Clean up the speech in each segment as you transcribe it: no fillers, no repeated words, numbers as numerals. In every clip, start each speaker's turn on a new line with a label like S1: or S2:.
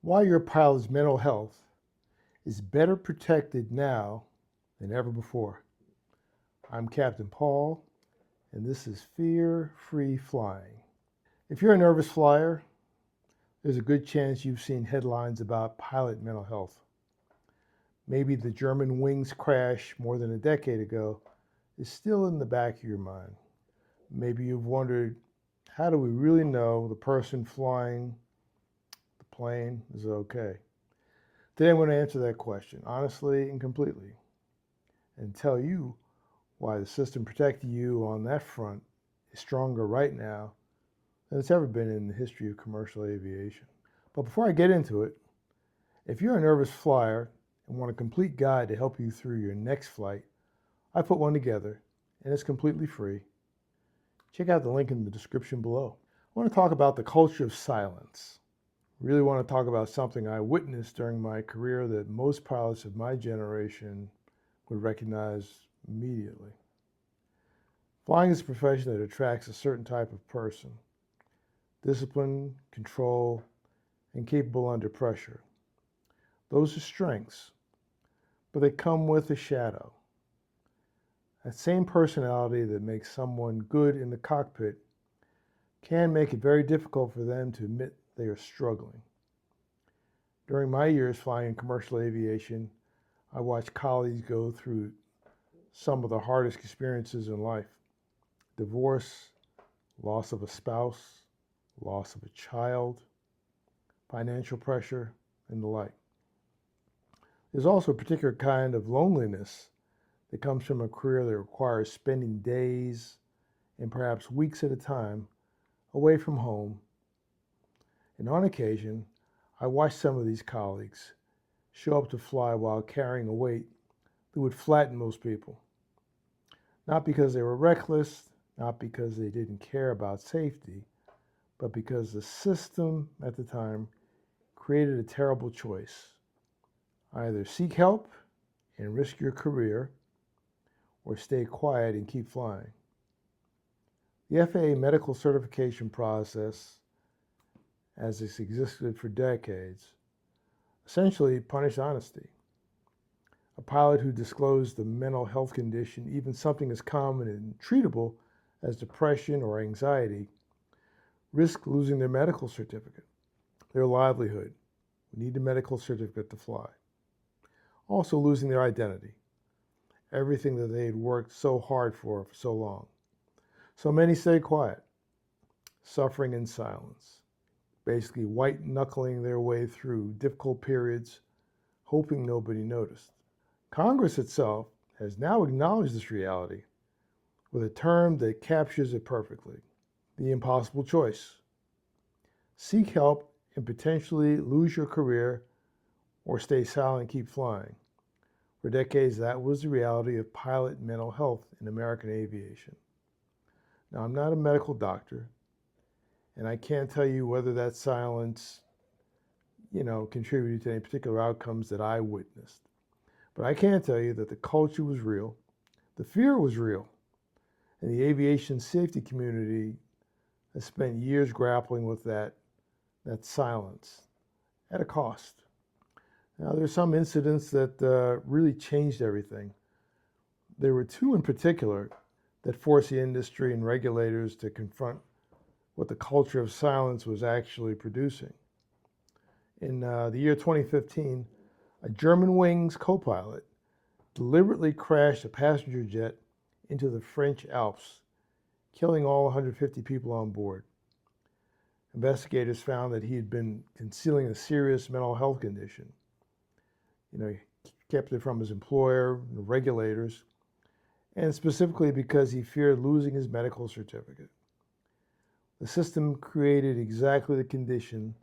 S1: Why your pilot's mental health is better protected now than ever before. I'm Captain Paul, and this is Fear Free Flying. If you're a nervous flyer, there's a good chance you've seen headlines about pilot mental health. Maybe the German wings crash more than a decade ago is still in the back of your mind. Maybe you've wondered, how do we really know the person flying the plane is okay? Today I'm going to answer that question honestly and completely and tell you why the system protecting you on that front is stronger right now than it's ever been in the history of commercial aviation. But before I get into it, if you're a nervous flyer and want a complete guide to help you through your next flight, I put one together and it's completely free. Check out the link in the description below. I want to talk about the culture of silence. Really want to talk about something I witnessed during my career that most pilots of my generation would recognize immediately. Flying is a profession that attracts a certain type of person: discipline, control, and capable under pressure. Those are strengths, but they come with a shadow. That same personality that makes someone good in the cockpit can make it very difficult for them to admit they are struggling. During my years flying in commercial aviation, I watched colleagues go through some of the hardest experiences in life: divorce, loss of a spouse, loss of a child, financial pressure, and the like. There's also a particular kind of loneliness that comes from a career that requires spending days and perhaps weeks at a time away from home. And on occasion, I watched some of these colleagues show up to fly while carrying a weight that would flatten most people. Not because they were reckless, not because they didn't care about safety, but because the system at the time created a terrible choice. Either seek help and risk your career, or stay quiet and keep flying. The FAA medical certification process, as it's existed for decades, essentially punished honesty. A pilot who disclosed a mental health condition, even something as common and treatable as depression or anxiety, risked losing their medical certificate, their livelihood. We need a medical certificate to fly. Also losing their identity, everything that they had worked so hard for so long. So many stayed quiet, suffering in silence, basically white-knuckling their way through difficult periods, hoping nobody noticed. Congress itself has now acknowledged this reality with a term that captures it perfectly: the impossible choice. Seek help and potentially lose your career, or stay silent and keep flying. For decades, that was the reality of pilot mental health in American aviation. Now, I'm not a medical doctor, and I can't tell you whether that silence, contributed to any particular outcomes that I witnessed. But I can tell you that the culture was real, the fear was real, and the aviation safety community has spent years grappling with that silence at a cost. Now, there's some incidents that really changed everything. There were two in particular that forced the industry and regulators to confront what the culture of silence was actually producing. In the year 2015, a German wings co-pilot deliberately crashed a passenger jet into the French Alps, killing all 150 people on board. Investigators found that he had been concealing a serious mental health condition. He kept it from his employer, the regulators, and specifically because he feared losing his medical certificate. The system created exactly the condition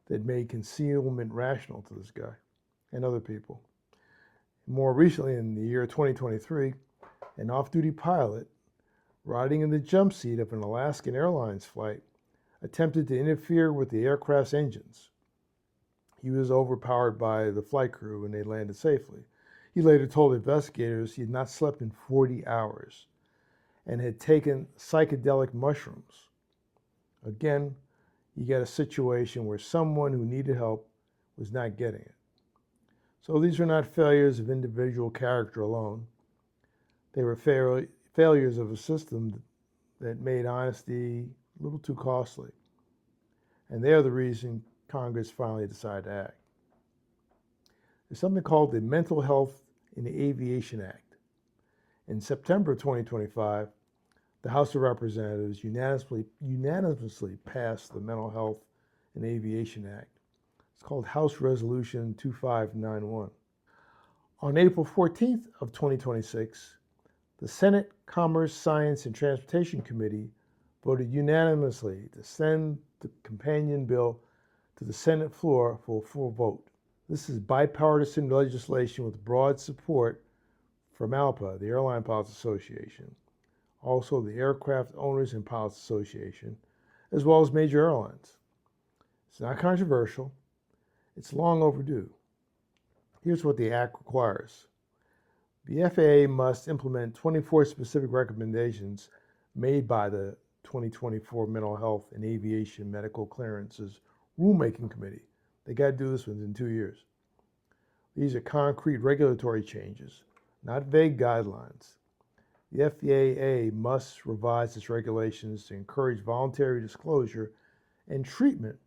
S1: that made concealment rational to this guy and other people. More recently, in the year 2023, an off-duty pilot riding in the jump seat of an Alaskan Airlines flight attempted to interfere with the aircraft's engines. He was overpowered by the flight crew and they landed safely. He later told investigators he had not slept in 40 hours and had taken psychedelic mushrooms. Again, you get a situation where someone who needed help was not getting it. So these were not failures of individual character alone. They were failures of a system that made honesty a little too costly. And they are the reason Congress finally decided to act. There's something called the Mental Health in the Aviation Act. In September 2025, the House of Representatives unanimously passed the Mental Health in Aviation Act. It's called House Resolution 2591. On April 14th of 2026, the Senate Commerce, Science, and Transportation Committee voted unanimously to send the companion bill to the Senate floor for a full vote. This is bipartisan legislation with broad support from ALPA, the Airline Pilots Association, also the Aircraft Owners and Pilots Association, as well as major airlines. It's not controversial. It's long overdue. Here's what the Act requires. The FAA must implement 24 specific recommendations made by the 2024 Mental Health and Aviation Medical Clearances Rulemaking Committee. They got to do this within 2 years. These are concrete regulatory changes, not vague guidelines. The FAA must revise its regulations to encourage voluntary disclosure and treatment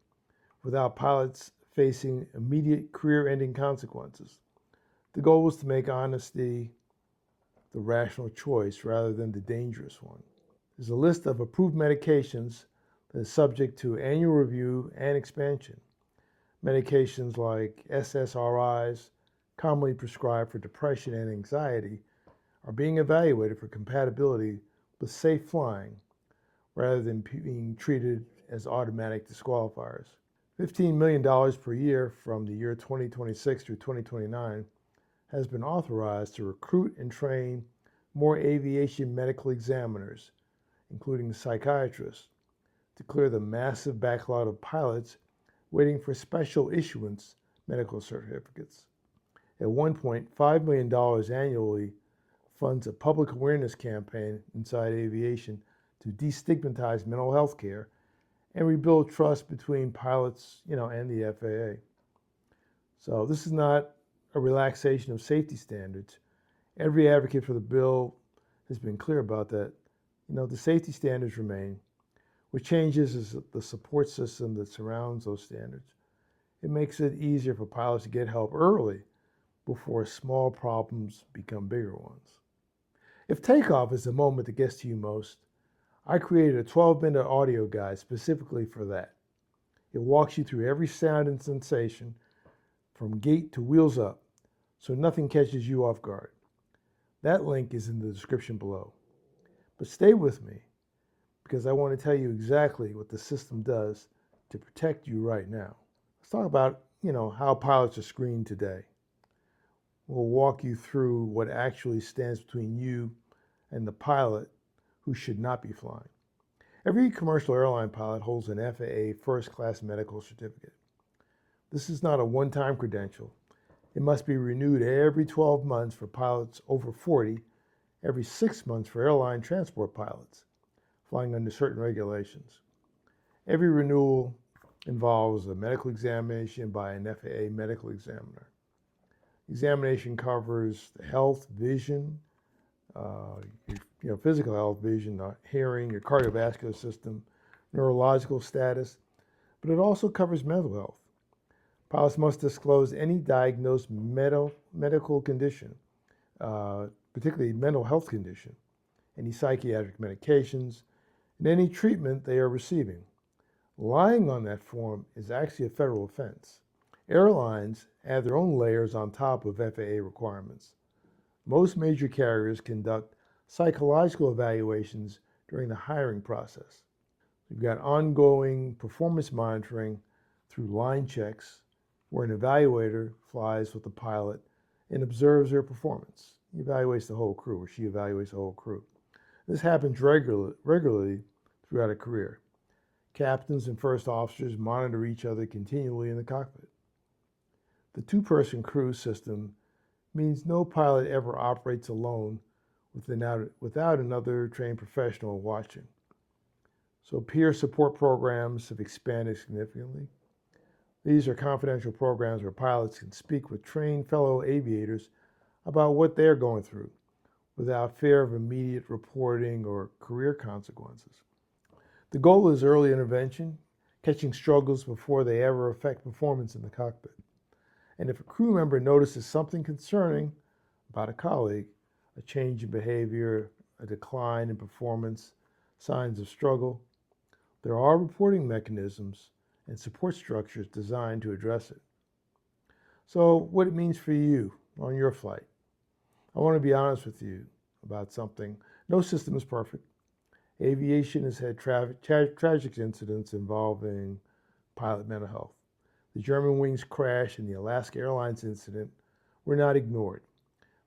S1: without pilots facing immediate career-ending consequences. The goal was to make honesty the rational choice rather than the dangerous one. There's a list of approved medications that is subject to annual review and expansion. Medications like SSRIs, commonly prescribed for depression and anxiety, are being evaluated for compatibility with safe flying rather than being treated as automatic disqualifiers. $15 million per year from the year 2026 through 2029 has been authorized to recruit and train more aviation medical examiners, including psychiatrists, to clear the massive backlog of pilots waiting for special issuance medical certificates. At one point, $5 million annually funds a public awareness campaign inside aviation to destigmatize mental health care and rebuild trust between pilots, and the FAA. So this is not a relaxation of safety standards. Every advocate for the bill has been clear about that. The safety standards remain. What changes is the support system that surrounds those standards. It makes it easier for pilots to get help early before small problems become bigger ones. If takeoff is the moment that gets to you most, I created a 12-minute audio guide specifically for that. It walks you through every sound and sensation from gate to wheels up, so nothing catches you off guard. That link is in the description below. But stay with me, because I want to tell you exactly what the system does to protect you right now. Let's talk about, how pilots are screened today. We'll walk you through what actually stands between you and the pilot who should not be flying. Every commercial airline pilot holds an FAA first-class medical certificate. This is not a one-time credential. It must be renewed every 12 months for pilots over 40, every 6 months for airline transport pilots flying under certain regulations. Every renewal involves a medical examination by an FAA medical examiner. Examination covers the health, vision, your physical health, vision, hearing, your cardiovascular system, neurological status, but it also covers mental health. Pilots must disclose any diagnosed medical condition, particularly mental health condition, any psychiatric medications, and any treatment they are receiving. Lying on that form is actually a federal offense. Airlines add their own layers on top of FAA requirements. Most major carriers conduct psychological evaluations during the hiring process. You've got ongoing performance monitoring through line checks, where an evaluator flies with the pilot and observes their performance. He evaluates the whole crew, or she evaluates the whole crew. This happens regularly throughout a career. Captains and first officers monitor each other continually in the cockpit. The two-person crew system means no pilot ever operates alone without another trained professional watching. So peer support programs have expanded significantly. These are confidential programs where pilots can speak with trained fellow aviators about what they're going through without fear of immediate reporting or career consequences. The goal is early intervention, catching struggles before they ever affect performance in the cockpit. And if a crew member notices something concerning about a colleague, a change in behavior, a decline in performance, signs of struggle, there are reporting mechanisms and support structures designed to address it. So, what it means for you on your flight. I want to be honest with you about something. No system is perfect. Aviation has had tragic incidents involving pilot mental health. The Germanwings crash and the Alaska Airlines incident were not ignored.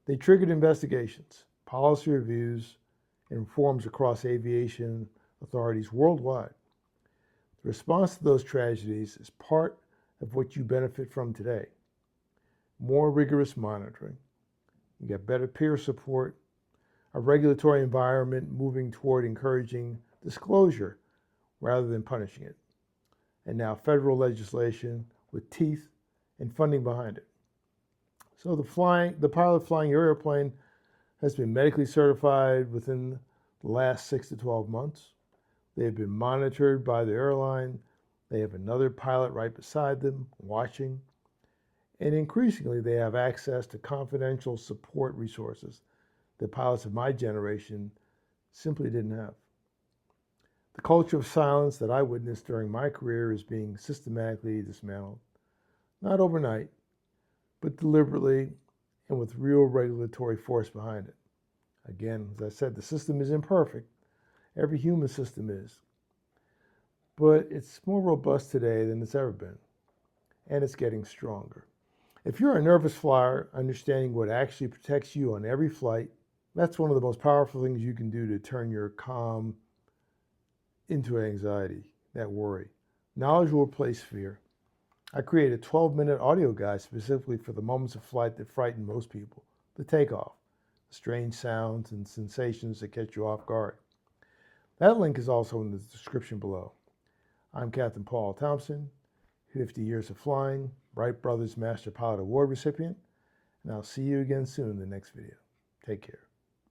S1: They triggered investigations, policy reviews, and reforms across aviation authorities worldwide. The response to those tragedies is part of what you benefit from today. More rigorous monitoring. You get better peer support, a regulatory environment moving toward encouraging disclosure rather than punishing it, and now federal legislation with teeth and funding behind it. So the pilot flying your airplane has been medically certified within the last 6 to 12 months. They have been monitored by the airline. They have another pilot right beside them watching. And increasingly, they have access to confidential support resources that pilots of my generation simply didn't have. The culture of silence that I witnessed during my career is being systematically dismantled. Not overnight, but deliberately and with real regulatory force behind it. Again, as I said, the system is imperfect. Every human system is. But it's more robust today than it's ever been. And it's getting stronger. If you're a nervous flyer, understanding what actually protects you on every flight, that's one of the most powerful things you can do to turn your calm into anxiety, that worry. Knowledge will replace fear. I created a 12-minute audio guide specifically for the moments of flight that frighten most people. The takeoff, the strange sounds and sensations that catch you off guard. That link is also in the description below. I'm Captain Paul Thompson, 50 years of flying, Wright Brothers Master Pilot Award recipient, and I'll see you again soon in the next video. Take care.